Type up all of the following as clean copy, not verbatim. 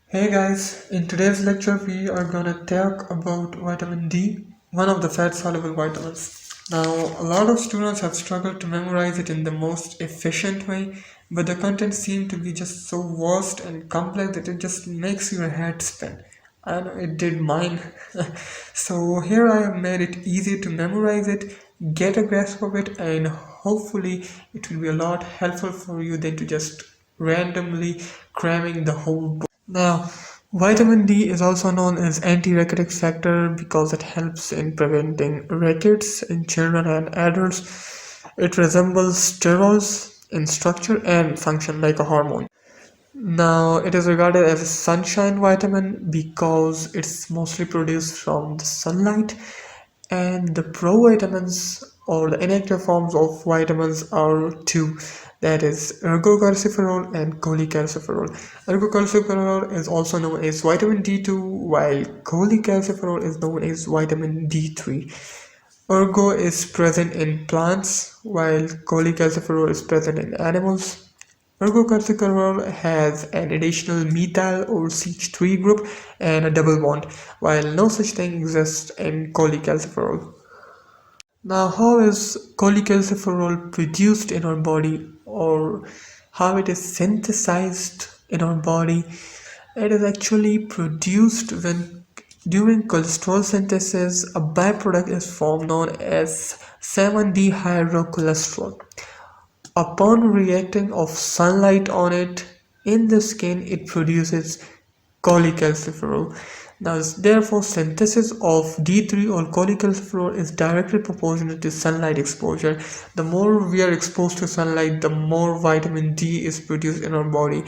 Hey guys, in today's lecture we are gonna talk about vitamin D, one of the fat-soluble vitamins. Now, a lot of students have struggled to memorize it in the most efficient way, but the content seemed to be just so vast and complex that it just makes your head spin. I know it did mine. So here I have made it easy to memorize it, get a grasp of it, and hopefully it will be a lot helpful for you than to just randomly cramming the whole book. Now, vitamin D is also known as anti-rickets factor because it helps in preventing rickets in children and adults. It resembles steroids in structure and function like a hormone. Now, it is regarded as a sunshine vitamin because it's mostly produced from the sunlight, and the provitamins or the inactive forms of vitamins are two, that is ergocalciferol and cholecalciferol. Ergocalciferol is also known as vitamin D2, while cholecalciferol is known as vitamin D3. Ergo is present in plants, while cholecalciferol is present in animals. Ergocalciferol has an additional methyl or CH3 group and a double bond, while no such thing exists in cholecalciferol. Now, how is cholecalciferol produced in our body, or how it is synthesized in our body? It is actually produced when during cholesterol synthesis, a byproduct is formed known as 7-dehydrocholesterol. Upon reacting of sunlight on it in the skin, it produces cholecalciferol. Now, therefore, synthesis of D3 or cholecalciferol is directly proportional to sunlight exposure. The more we are exposed to sunlight, the more vitamin D is produced in our body.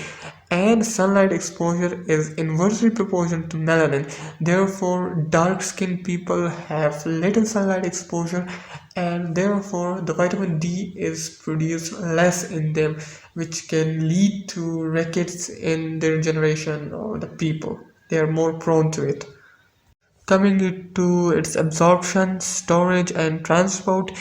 And sunlight exposure is inversely proportional to melanin. Therefore, dark skinned people have little sunlight exposure, and therefore the vitamin D is produced less in them, which can lead to rickets in their generation or the people. They are more prone to it. Coming to its absorption, storage, and transport,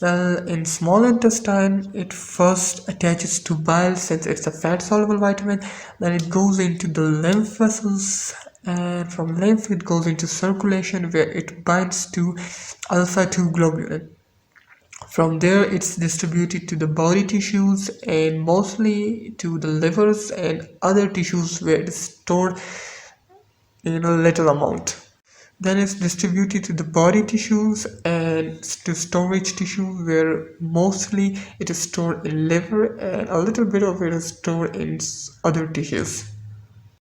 well, in small intestine, it first attaches to bile since it's a fat-soluble vitamin. Then it goes into the lymph vessels, and from lymph it goes into circulation where it binds to alpha-2 globulin. From there, it's distributed to the body tissues and mostly to the livers and other tissues where it's stored in a little amount. Then it's distributed to the body tissues and to storage tissue where mostly it is stored in liver and a little bit of it is stored in other tissues.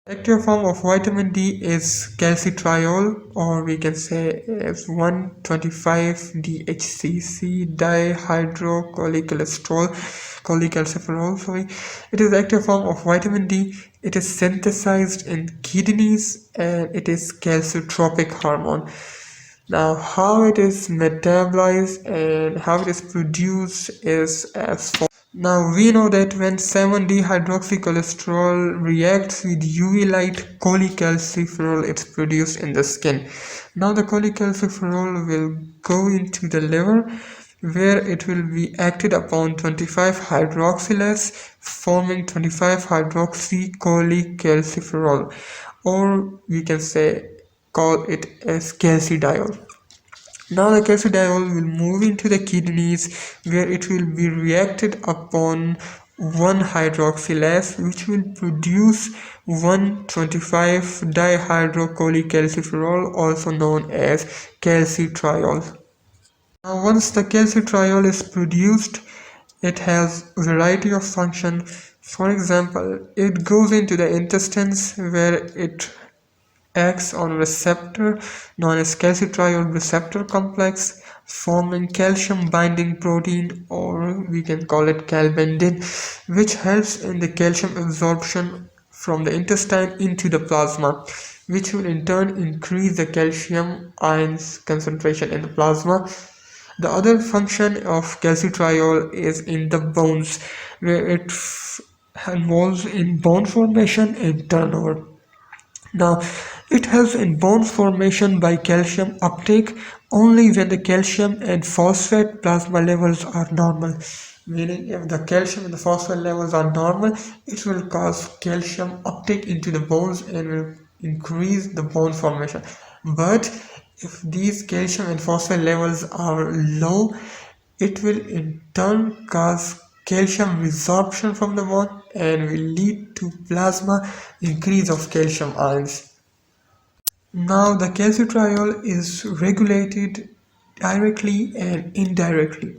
Active form of vitamin D is calcitriol, or we can say as 1,25-DHCC cholecalciferol. It is active form of vitamin D. It is synthesized in kidneys and it is calcitropic hormone. Now, how it is metabolized and how it is produced is as follows. Now, we know that when 7-dehydroxycholesterol reacts with UV light, cholecalciferol is produced in the skin. Now, the cholecalciferol will go into the liver where it will be acted upon 25-hydroxylase, forming 25-hydroxycholecalciferol, or we can say call it as calcidiol. Now the calcidiol will move into the kidneys where it will be reacted upon 1-hydroxylase, which will produce 1,25-dihydrocholecalciferol, also known as calcitriol. Now once the calcitriol is produced, it has a variety of function. For example, it goes into the intestines where it acts on a receptor known as calcitriol receptor complex, forming calcium binding protein, or we can call it calbindin, which helps in the calcium absorption from the intestine into the plasma, which will in turn increase the calcium ions concentration in the plasma. The other function of calcitriol is in the bones, where it involves in bone formation and turnover. Now, it helps in bone formation by calcium uptake only when the calcium and phosphate plasma levels are normal. meaning if the calcium and the phosphate levels are normal, it will cause calcium uptake into the bones and will increase the bone formation. But if these calcium and phosphate levels are low, it will in turn cause calcium resorption from the bone and will lead to plasma increase of calcium ions. Now the calcitriol is regulated directly and indirectly.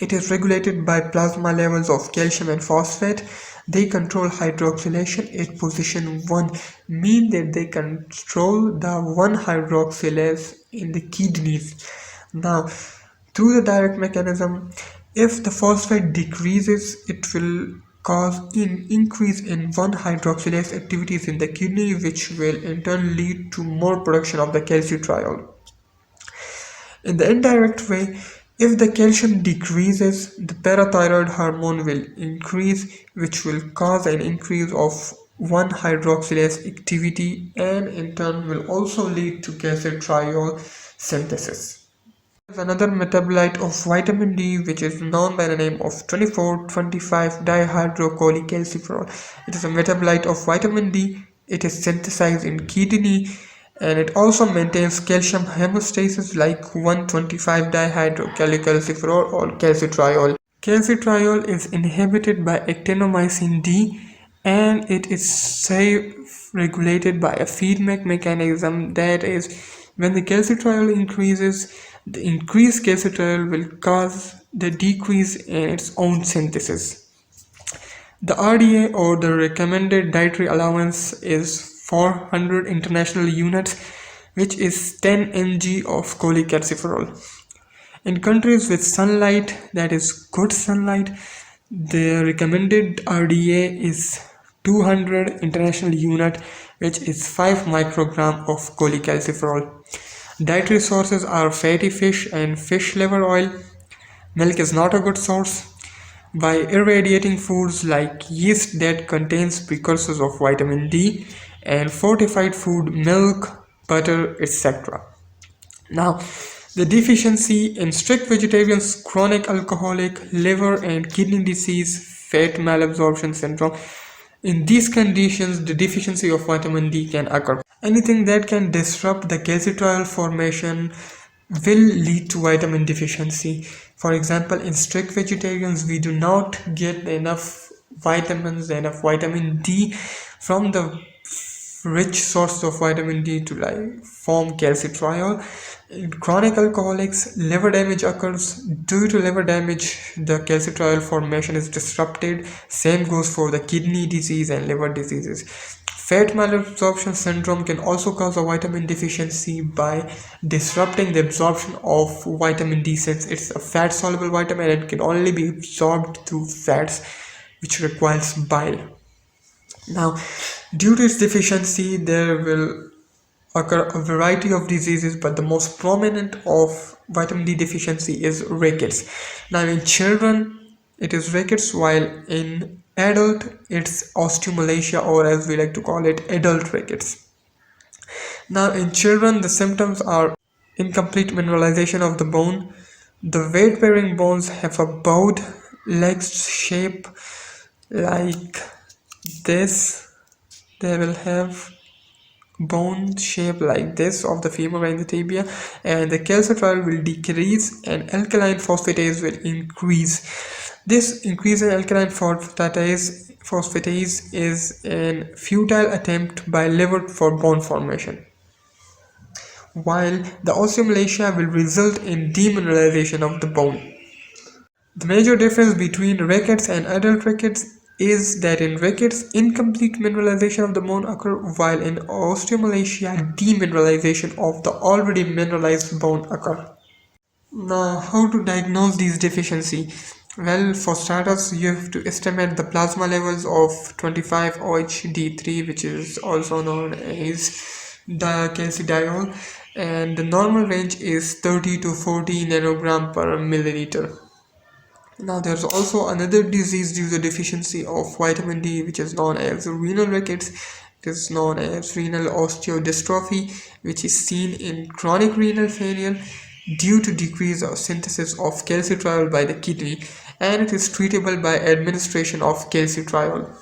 It is regulated by plasma levels of calcium and phosphate. They control hydroxylation at position 1, mean that they control the 1-hydroxylase in the kidneys. Now, through the direct mechanism, if the phosphate decreases, it will cause an increase in 1-hydroxylase activities in the kidney, which will in turn lead to more production of the calcitriol. In the indirect way, if the calcium decreases, the parathyroid hormone will increase, which will cause an increase of 1-hydroxylase activity and in turn will also lead to calcitriol synthesis. There's another metabolite of vitamin D which is known by the name of 24,25 dihydrocholecalciferol. It is a metabolite of vitamin D. It is synthesized in kidney and it also maintains calcium homeostasis like 1,25 dihydrocholecalciferol or calcitriol. Calcitriol is inhibited by actinomycin D and it is regulated by a feedback mechanism, that is, when the calcitriol increases, the increased calcitriol will cause the decrease in its own synthesis. The RDA or the recommended dietary allowance is 400 international units, which is 10 mg of cholecalciferol. In countries with sunlight, that is good sunlight, the recommended RDA is 200 international unit, which is 5 microgram of cholecalciferol. Dietary sources are fatty fish and fish liver oil. Milk is not a good source. By irradiating foods like yeast that contains precursors of vitamin D and fortified food, milk, butter, etc. Now, the deficiency in strict vegetarians, chronic alcoholic, liver and kidney disease, fat malabsorption syndrome. In these conditions, the deficiency of vitamin D can occur. Anything that can disrupt the calcitriol formation will lead to vitamin deficiency. For example, in strict vegetarians, we do not get enough vitamins, enough vitamin D from the rich source of vitamin D to form calcitriol. In chronic alcoholics, liver damage occurs. Due to liver damage, the calcitriol formation is disrupted. Same goes for the kidney disease and liver diseases. Fat malabsorption syndrome can also cause a vitamin deficiency by disrupting the absorption of vitamin D, since it's a fat-soluble vitamin and it can only be absorbed through fats, which requires bile. Now, due to its deficiency, there will occur a variety of diseases, but the most prominent of vitamin D deficiency is rickets. Now, in children, it is rickets, while in adult, it's osteomalacia, or as we like to call it, adult rickets. Now, in children, the symptoms are incomplete mineralization of the bone. The weight-bearing bones have a bowed leg shape like this. They will have bone shape like this of the femur and the tibia, and the calcitriol will decrease and alkaline phosphatase will increase. This increase in alkaline phosphatase is a futile attempt by liver for bone formation, while the osteomalacia will result in demineralization of the bone. The major difference between rickets and adult rickets is that in rickets, incomplete mineralization of the bone occur, while in osteomalacia, demineralization of the already mineralized bone occur. Now, how to diagnose these deficiency? Well, for starters, you have to estimate the plasma levels of 25-OHD3, which is also known as calcidiol, and the normal range is 30 to 40 nanogram per milliliter. Now, there's also another disease due to deficiency of vitamin D, which is known as renal rickets. It is known as renal osteodystrophy, which is seen in chronic renal failure due to decrease of synthesis of calcitriol by the kidney. and it is treatable by administration of calcitriol.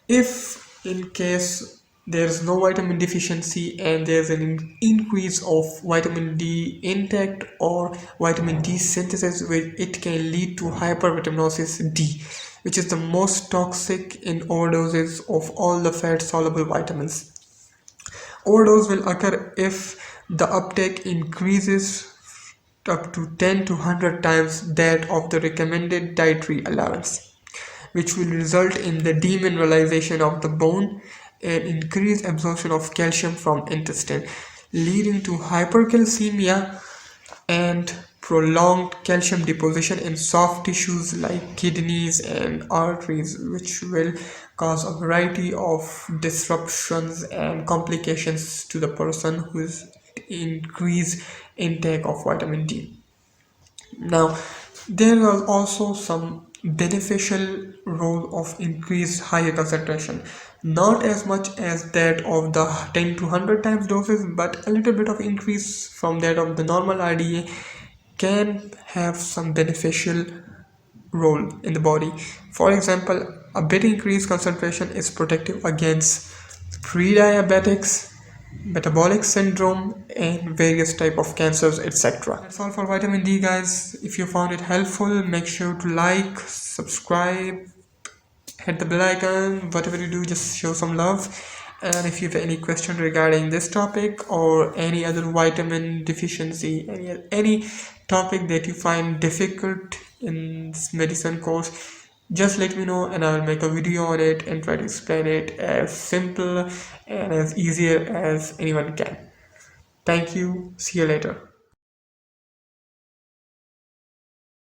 If in case there is no vitamin deficiency and there's an increase of vitamin D intake or vitamin D synthesis, which it can lead to hypervitaminosis D, which is the most toxic in overdoses of all the fat soluble vitamins. Overdose will occur if the uptake increases up to 10 to 100 times that of the recommended dietary allowance, which will result in the demineralization of the bone and increased absorption of calcium from intestine, leading to hypercalcemia and prolonged calcium deposition in soft tissues like kidneys and arteries, which will cause a variety of disruptions and complications to the person who is increased intake of vitamin D. Now, there are also some beneficial role of increased higher concentration, not as much as that of the 10 to 100 times doses, but a little bit of increase from that of the normal RDA can have some beneficial role in the body. For example, a bit increased concentration is protective against pre-diabetics, metabolic syndrome, and various type of cancers, etc. That's all for vitamin D, guys. If you found it helpful, make sure to like, subscribe, hit the bell icon. Whatever you do, just show some love. And if you have any question regarding this topic or any other vitamin deficiency, any topic that you find difficult in this medicine course, just let me know and I'll make a video on it and try to explain it as simple and as easier as anyone can. Thank you. See you later.